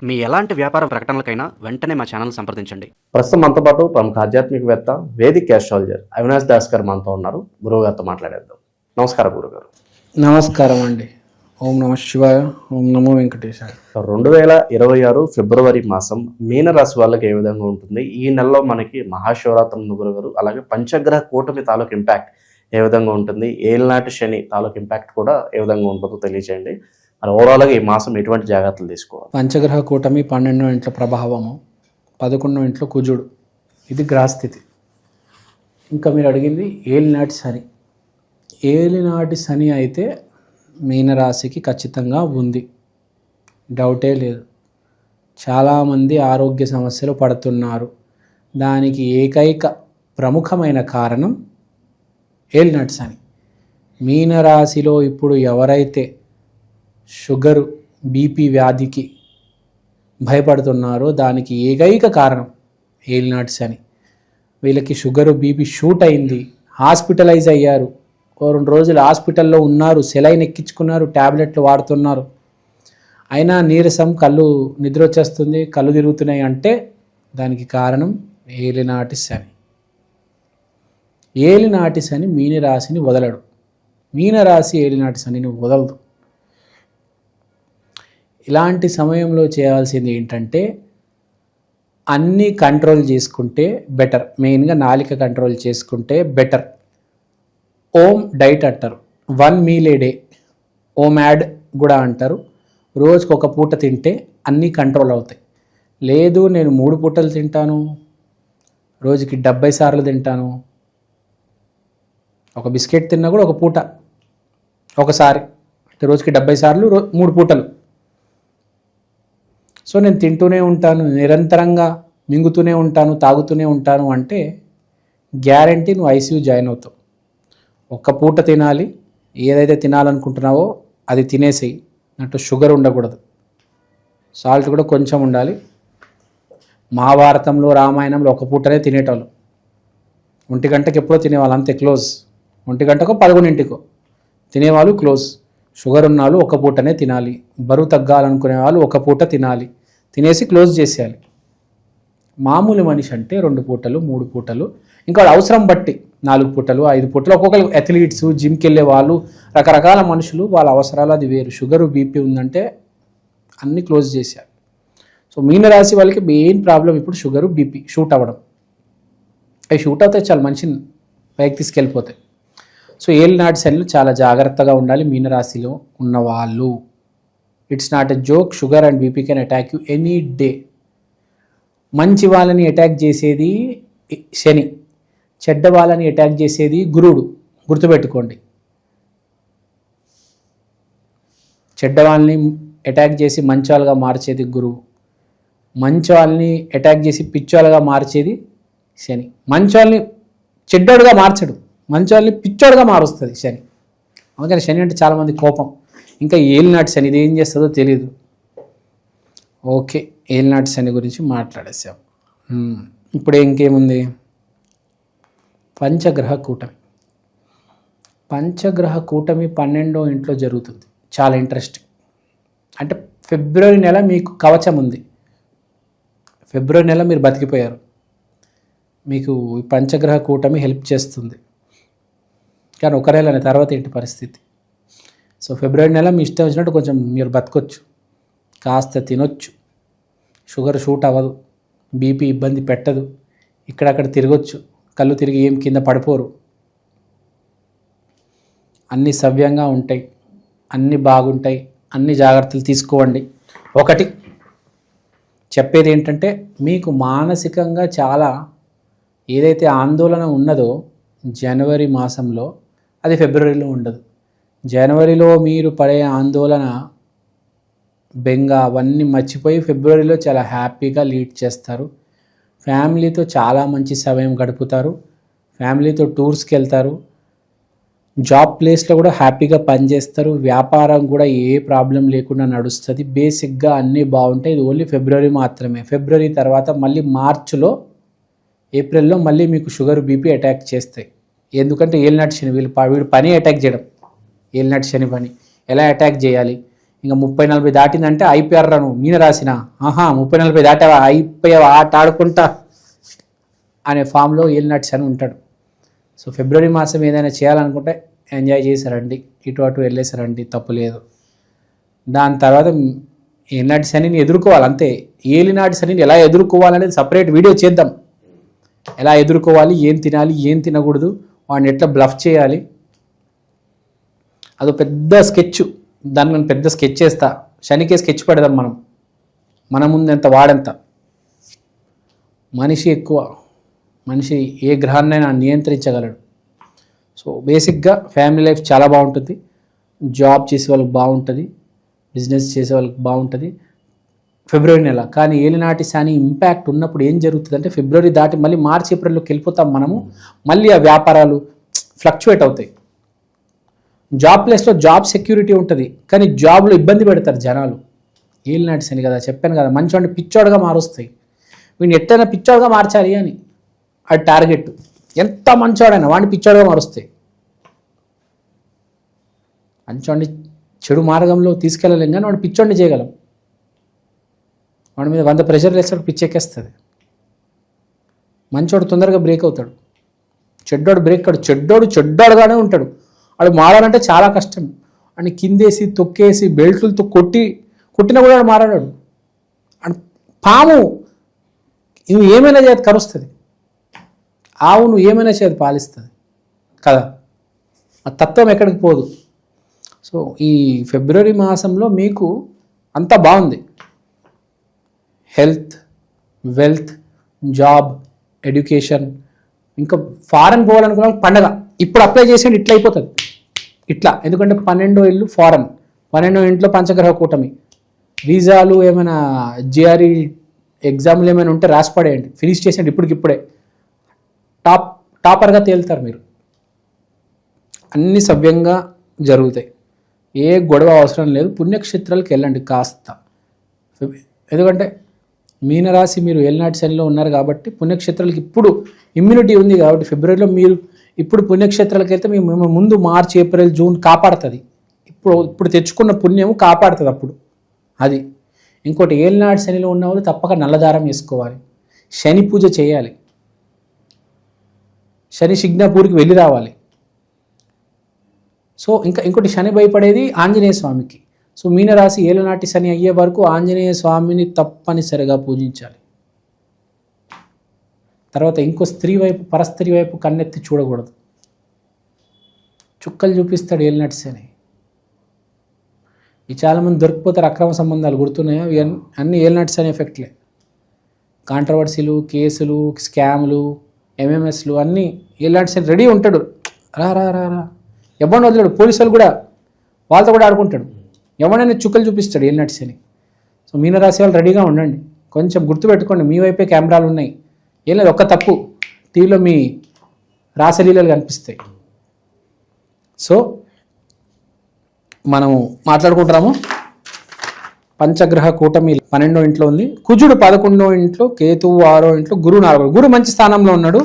మీ ఎలాంటి వ్యాపార ప్రకటనలకైనా వెంటనే మా ఛానల్ సంప్రదించండి. ప్రస్తుతం మనతో పాటు ప్రముఖ ఆధ్యాత్మికవేత్త వేదిక్ ఆస్ట్రాలజర్ అవినాష్ దాస్ గారు మనతో ఉన్నారు. గురువుగారితో మాట్లాడేద్దాం. నమస్కారం గురుగారు. నమస్కారం అండి. ఓం నమ శివాయ, ఓం నమో వెంకటేశాయ. 2026 ఫిబ్రవరి మాసం మీనరాశి వాళ్ళకి ఏ విధంగా ఉంటుంది? ఈ నెలలో మనకి మహాశివరాత్రి ఉంది గురుగారు. అలాగే పంచగ్రహ కూటమి తాలూకు ఇంపాక్ట్ ఏ విధంగా ఉంటుంది? ఏళ్ళనాటి శని తాలూకు ఇంపాక్ట్ కూడా ఏ విధంగా ఉంటుందో తెలియజేయండి. మరి ఓవరాల్గా ఈ మాసం ఎటువంటి జాగ్రత్తలు తీసుకోవాలి? పంచగ్రహ కూటమి 12వ ఇంట్లో ప్రభావము, 11వ ఇంట్లో కుజుడు. ఇది గ్రహస్థితి. ఇంకా మీరు అడిగింది ఏలినాటి శని. ఏలినాటి శని అయితే మీనరాశికి ఖచ్చితంగా ఉంది, డౌటే లేదు. చాలామంది ఆరోగ్య సమస్యలు పడుతున్నారు. దానికి ఏకైక ప్రముఖమైన కారణం ఏలినాటి శని. మీనరాశిలో ఇప్పుడు ఎవరైతే షుగరు, బీపీ వ్యాధికి భయపడుతున్నారో దానికి ఏకైక కారణం ఏలినాటి శని. వీళ్ళకి షుగరు, బీపీ షూట్ అయింది, హాస్పిటలైజ్ అయ్యారు, 2 రోజులు హాస్పిటల్లో ఉన్నారు, సెలైన్ ఎక్కించుకున్నారు, ట్యాబ్లెట్లు వాడుతున్నారు, అయినా నీరసం, నిద్ర వచ్చేస్తుంది, కళ్ళు తిరుగుతున్నాయి అంటే దానికి కారణం ఏలినాటి శని. ఏలినాటి శని మీనరాశిని వదలడు. మీనరాశి ఏలినాటి శనిని వదలదు. ఇలాంటి సమయంలో చేయాల్సింది ఏంటంటే అన్నీ కంట్రోల్ చేసుకుంటే బెటర్. మెయిన్గా నాలిక కంట్రోల్ చేసుకుంటే బెటర్. ఓం డైట్ అంటారు, 1 meal a day, OMAD కూడా అంటారు. రోజుకు 1 పూట తింటే అన్నీ కంట్రోల్ అవుతాయి. లేదు నేను 3 పూటలు తింటాను, రోజుకి 70 సార్లు తింటాను, ఒక బిస్కెట్ తిన్నా కూడా 1 పూట ఒకసారి, అంటే రోజుకి 70 సార్లు 3 పూటలు. సో నేను తింటూనే ఉంటాను, నిరంతరంగా మింగుతూనే ఉంటాను, తాగుతూనే ఉంటాను అంటే గ్యారంటీ నువ్వు ఐసీయూ జాయిన్ అవుతావు. 1 పూట తినాలి, ఏదైతే తినాలనుకుంటున్నావో అది తినేసేయి. దాంట్లో షుగర్ ఉండకూడదు, సాల్ట్ కూడా కొంచెం ఉండాలి. మహాభారతంలో, రామాయణంలో 1 పూటనే తినేటోళ్ళు. 1 గంటకి ఎప్పుడో తినేవాళ్ళు, అంతే, క్లోజ్. 1 గంటకో 11 తినేవాళ్ళు, క్లోజ్. షుగర్ ఉన్న వాళ్ళు 1 పూటనే తినాలి. బరువు తగ్గాలనుకునే వాళ్ళు 1 పూట తినాలి, తినేసి క్లోజ్ చేసేయాలి. మామూలు మనిషి అంటే 2 పూటలు, 3 పూటలు, ఇంకా అవసరం బట్టి 4 పూటలు, 5 పూటలు. ఒక్కొక్కరు అథ్లీట్స్, జిమ్కి వెళ్ళే వాళ్ళు, రకరకాల మనుషులు, వాళ్ళ అవసరాలు అది వేరు. షుగరు, బీపీ ఉందంటే అన్నీ క్లోజ్ చేసేయాలి. సో మీనరాశి వాళ్ళకి మెయిన్ ప్రాబ్లం ఇప్పుడు షుగరు, బీపీ షూట్ అవ్వడం. అవి షూట్ అవుతాయి, చాలా మనిషిని పైకి తీసుకెళ్ళిపోతాయి. సో ఏలినాటి శనిలో చాలా జాగ్రత్తగా ఉండాలి మీనరాశిలో ఉన్నవాళ్ళు. It's not a joke. Sugar and BP can attack you any day. మంచి వాళ్ళని అటాక్ చేసేది శని, చెడ్డ వాళ్ళని అటాక్ చేసేది గురుడు. గుర్తుపెట్టుకోండి, చెడ్డ వాళ్ళని అటాక్ చేసి మంచి వాళ్ళగా మార్చేది గురువు, మంచి వాళ్ళని అటాక్ చేసి పిచ్చోళ్ళగా మార్చేది శని. మంచి వాళ్ళని చెడ్డోడుగా మార్చడు, మంచి వాళ్ళని పిచ్చోడుగా మారుస్తుంది శని. అందుకని శని అంటే చాలామంది కోపం. ఇంకా ఏలినాటి శని ఇది ఏం చేస్తుందో తెలియదు. ఓకే, ఏలినాటి శని గురించి మాట్లాడేసాం. ఇప్పుడు ఇంకేముంది? పంచగ్రహ కూటమి. పంచగ్రహ కూటమి 12వ ఇంట్లో జరుగుతుంది. చాలా ఇంట్రెస్టింగ్. అంటే ఫిబ్రవరి నెల మీకు కవచం ఉంది. ఫిబ్రవరి నెల మీరు బతికిపోయారు, మీకు ఈ పంచగ్రహ కూటమి హెల్ప్ చేస్తుంది. కానీ 1 నెల తర్వాత ఏంటి పరిస్థితి? సో ఫిబ్రవరి నెల మీ ఇష్టం వచ్చినట్టు కొంచెం మీరు బతకొచ్చు, కాస్త తినొచ్చు, షుగర్ షూట్ అవ్వదు, బీపీ ఇబ్బంది పెట్టదు, ఇక్కడక్కడ తిరగొచ్చు, కళ్ళు తిరిగి ఏం కింద పడిపోరు, అన్నీ సవ్యంగా ఉంటాయి, అన్నీ బాగుంటాయి, అన్ని జాగ్రత్తలు తీసుకోండి. ఒకటి చెప్పేది ఏంటంటే మీకు మానసికంగా చాలా ఏదైతే ఆందోళన ఉన్నదో జనవరి మాసంలో అది ఫిబ్రవరిలో ఉండదు. జనవరిలో మీరు పడే ఆందోళన, బెంగ అవన్నీ మర్చిపోయి ఫిబ్రవరిలో చాలా హ్యాపీగా లీడ్ చేస్తారు. ఫ్యామిలీతో చాలా మంచి సమయం గడుపుతారు, ఫ్యామిలీతో టూర్స్కి వెళ్తారు, జాబ్ ప్లేస్లో కూడా హ్యాపీగా పనిచేస్తారు, వ్యాపారం కూడా ఏ ప్రాబ్లం లేకుండా నడుస్తుంది. బేసిక్గా అన్నీ బాగుంటాయి. ఇది ఓన్లీ ఫిబ్రవరి మాత్రమే. ఫిబ్రవరి తర్వాత మళ్ళీ మార్చిలో, ఏప్రిల్లో మళ్ళీ మీకు షుగర్, బీపీ అటాక్ చేస్తాయి. ఎందుకంటే ఏలినాటి శని, వీడు పని అటాక్ చేయడం. ఏలినాటి శని పని ఎలా అటాక్ చేయాలి, ఇంకా 30-40 దాటిందంటే అయిపోయారు రాను మీన రాసిన 30-40 దాటావా అయిపోయావా ఆట ఆడుకుంటా అనే ఫామ్లో ఏలినాటి శని ఉంటాడు. సో ఫిబ్రవరి మాసం ఏదైనా చేయాలనుకుంటే ఎంజాయ్ చేశారండి, ఇటు అటు వెళ్ళేసారండి, తప్పు లేదు. దాని తర్వాత ఏలినాటి శనిని ఎదుర్కోవాలి అంతే. ఏలినాటి శనిని ఎలా ఎదుర్కోవాలనేది సపరేట్ వీడియో చేద్దాం. ఎలా ఎదుర్కోవాలి, ఏం తినాలి, ఏం తినకూడదు, వాడిని ఎట్లా బ్లఫ్ చేయాలి, అదో పెద్ద స్కెచ్. దాన్ని నేను పెద్ద స్కెచ్ చేస్తా. శనికే స్కెచ్ పెడదాం మనం. మన ముందు ఎంత వాడెంత. మనిషి ఎక్కువ, మనిషి ఏ గ్రహాన్నైనా నియంత్రించగలడు. సో బేసిక్గా ఫ్యామిలీ లైఫ్ చాలా బాగుంటుంది, జాబ్ చేసే వాళ్ళకి బాగుంటుంది, బిజినెస్ చేసే వాళ్ళకి బాగుంటుంది ఫిబ్రవరి నెల. కానీ ఏలినాటి శని ఇంపాక్ట్ ఉన్నప్పుడు ఏం జరుగుతుందంటే ఫిబ్రవరి దాటి మళ్ళీ మార్చి ఏప్రిల్లోకి వెళ్ళిపోతాం మనము. మళ్ళీ ఆ వ్యాపారాలు ఫ్లక్చువేట్ అవుతాయి. జాబ్ ప్లేస్లో జాబ్ సెక్యూరిటీ ఉంటుంది, కానీ జాబ్లో ఇబ్బంది పెడతారు జనాలు. ఏలినాటి శని కదా, చెప్పాను కదా, మంచోడిని పిచ్చోడుగా మారుస్తాయి. వీడిని ఎట్టైనా పిచ్చోడుగా మార్చాలి అని అది టార్గెట్. ఎంత మంచోడైనా వాడిని పిచ్చోడుగా మారుస్తాయి. మంచోడిని చెడు మార్గంలో తీసుకెళ్ళలేం, కానీ వాడిని పిచ్చోడిని చేయగలం. వాడి మీద 100 ప్రెషర్ వేస్తాడు, పిచ్చెక్కేస్తుంది. మంచోడు తొందరగా బ్రేక్ అవుతాడు, చెడ్డోడు బ్రేక్ కాడు. చెడ్డోడుగానే ఉంటాడు. వాడు మారాలంటే చాలా కష్టం. అని కిందేసి తొక్కేసి బెల్ట్లతో కొట్టినా కూడా వాడు మారాడు. అండ్ పాము నువ్వు ఏమైనా చేతి కరుస్తుంది, ఆవు నువ్వు ఏమైనా చేతి పాలిస్తుంది కదా. ఆ తత్వం ఎక్కడికి పోదు. సో ఈ ఫిబ్రవరి మాసంలో మీకు అంతా బాగుంది. హెల్త్, వెల్త్, జాబ్, ఎడ్యుకేషన్, ఇంకా ఫారెన్ పోవాలనుకున్న పండగ ఇప్పుడు అప్లై చేసేయండి, ఇట్లా అయిపోతుంది. ఇట్లా ఎందుకంటే 12వ ఇల్లు ఫారెన్, 12వ ఇంట్లో పంచగ్రహ కూటమి. వీసాలు ఏమైనా జిఆర్ఈ ఎగ్జామ్లు ఏమైనా ఉంటే రాసి పడేయండి, ఫినిష్ చేసేయండి ఇప్పటికిప్పుడే. టాపర్గా తేలుతారు మీరు. అన్ని సవ్యంగా జరుగుతాయి, ఏ గొడవ అవసరం లేదు. పుణ్యక్షేత్రాలకు వెళ్ళండి కాస్త. ఎందుకంటే మీనరాశి మీరు ఏలినాటి శనిలో ఉన్నారు కాబట్టి పుణ్యక్షేత్రాలకు ఇప్పుడు ఇమ్యూనిటీ ఉంది కాబట్టి ఫిబ్రవరిలో మీరు ఇప్పుడు పుణ్యక్షేత్రాలకు వెళ్తే మేము ముందు మార్చి ఏప్రిల్ జూన్ కాపాడుతుంది. ఇప్పుడు తెచ్చుకున్న పుణ్యము కాపాడుతుంది అప్పుడు. అది ఇంకోటి, ఏలినాటి శనిలో ఉన్న వాళ్ళు తప్పక నల్లదారం వేసుకోవాలి, శని పూజ చేయాలి, శని సిగ్నాపూర్కి వెళ్ళి రావాలి. సో ఇంకోటి శని భయపడేది ఆంజనేయ స్వామికి. సో మీనరాశి ఏలినాటి శని అయ్యే వరకు ఆంజనేయ స్వామిని తప్పనిసరిగా పూజించాలి. తర్వాత ఇంకో స్త్రీ వైపు, పరస్త్రీ వైపు కన్నెత్తి చూడకూడదు. చుక్కలు చూపిస్తాడు ఏలినాటి శని. ఈ చాలామంది దొరికిపోతారు అక్రమ సంబంధాలు, గుర్తున్నాయో? అన్నీ ఏలినాటి శని ఎఫెక్ట్లే. కాంట్రవర్సీలు, కేసులు, స్కామ్లు, ఎంఎంఎస్లు అన్నీ ఏలినాటి శని రెడీ ఉంటాడు. రా రా రా రా ఎవరిని వదిలేడు. పోలీసులు కూడా వాళ్ళతో కూడా ఆడుకుంటాడు. ఎవరైనా చుక్కలు చూపిస్తాడు ఏలినాటి శని. సో మీనరాశి వాళ్ళు రెడీగా ఉండండి. కొంచెం గుర్తుపెట్టుకోండి, మీ వైపే కెమెరాలు ఉన్నాయి. ఏం లేదు, ఒక్క తప్పు టీవీలో మీ రాసలీలలు కనిపిస్తాయి. సో మనం మాట్లాడుకుంటున్నాము. పంచగ్రహ కూటమి 12వ ఇంట్లో ఉంది, కుజుడు 11వ ఇంట్లో, కేతువు 6వ ఇంట్లో, గురువు 4వ. గురువు మంచి స్థానంలో ఉన్నాడు,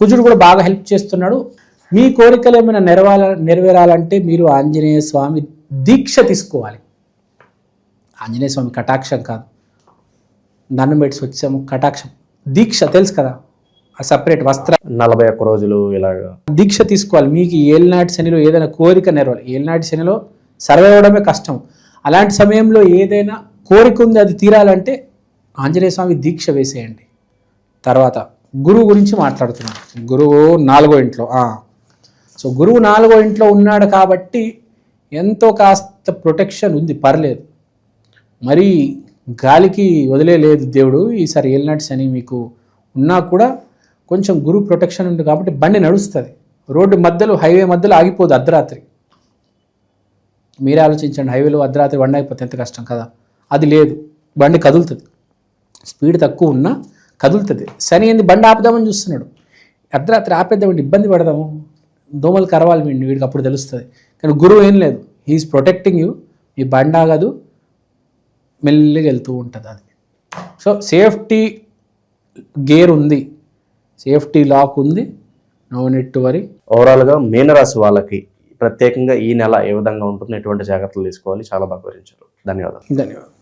కుజుడు కూడా బాగా హెల్ప్ చేస్తున్నాడు. మీ కోరికలు ఏమైనా నెరవేరాలంటే మీరు ఆంజనేయ స్వామి దీక్ష తీసుకోవాలి. ఆంజనేయ స్వామి కటాక్షం కాదు, దండం పెట్టి వచ్చాము, కటాక్షం దీక్ష తెలుసు కదా, ఆ సపరేట్ వస్త్ర 41 రోజులు ఇలాగా దీక్ష తీసుకోవాలి. మీకు ఏలినాటి శనిలో ఏదైనా కోరిక నెరవేరాలి. ఏలినాటి శనిలో సర్వే అవ్వడమే కష్టం. అలాంటి సమయంలో ఏదైనా కోరిక ఉంది, అది తీరాలంటే ఆంజనేయ స్వామి దీక్ష వేసేయండి. తర్వాత గురువు గురించి మాట్లాడుతున్నాను. గురువు 4వ ఇంట్లో. సో గురువు 4వ ఇంట్లో ఉన్నాడు కాబట్టి ఎంతో కాస్త ప్రొటెక్షన్ ఉంది, పర్లేదు. మరి గాలికి వదిలేదు దేవుడు. ఈసారి ఏలినాటి శని మీకు ఉన్నా కూడా కొంచెం గురువు ప్రొటెక్షన్ ఉంది కాబట్టి బండి నడుస్తుంది. రోడ్డు మధ్యలో, హైవే మధ్యలో ఆగిపోదు అర్ధరాత్రి. మీరే ఆలోచించండి, హైవేలో అర్ధరాత్రి బండి అయిపోతే ఎంత కష్టం కదా. అది లేదు, బండి కదులుతుంది. స్పీడ్ తక్కువ ఉన్నా కదులుతుంది. శని ఏంది, బండి ఆపుదామని చూస్తున్నాడు. అర్ధరాత్రి ఆపేద్దామండి, ఇబ్బంది పడదాము, దోమలు కరవాలి వీడికి, అప్పుడు తెలుస్తుంది. కానీ గురువు ఏం లేదు, హీఈస్ ప్రొటెక్టింగ్ యూ. మీ బండి ఆగదు, మెల్లిగా వెళ్తూ ఉంటుంది అది. సో సేఫ్టీ గేర్ ఉంది, సేఫ్టీ లాక్ ఉంది, నో నీడ్ టు వరీ. ఓవరాల్గా మీనరాశి వాళ్ళకి ప్రత్యేకంగా ఈ నెల ఏ విధంగా ఉంటుంది, ఎటువంటి జాగ్రత్తలు తీసుకోవాలి, చాలా బాగా వివరించారు. ధన్యవాదాలు. ధన్యవాదాలు.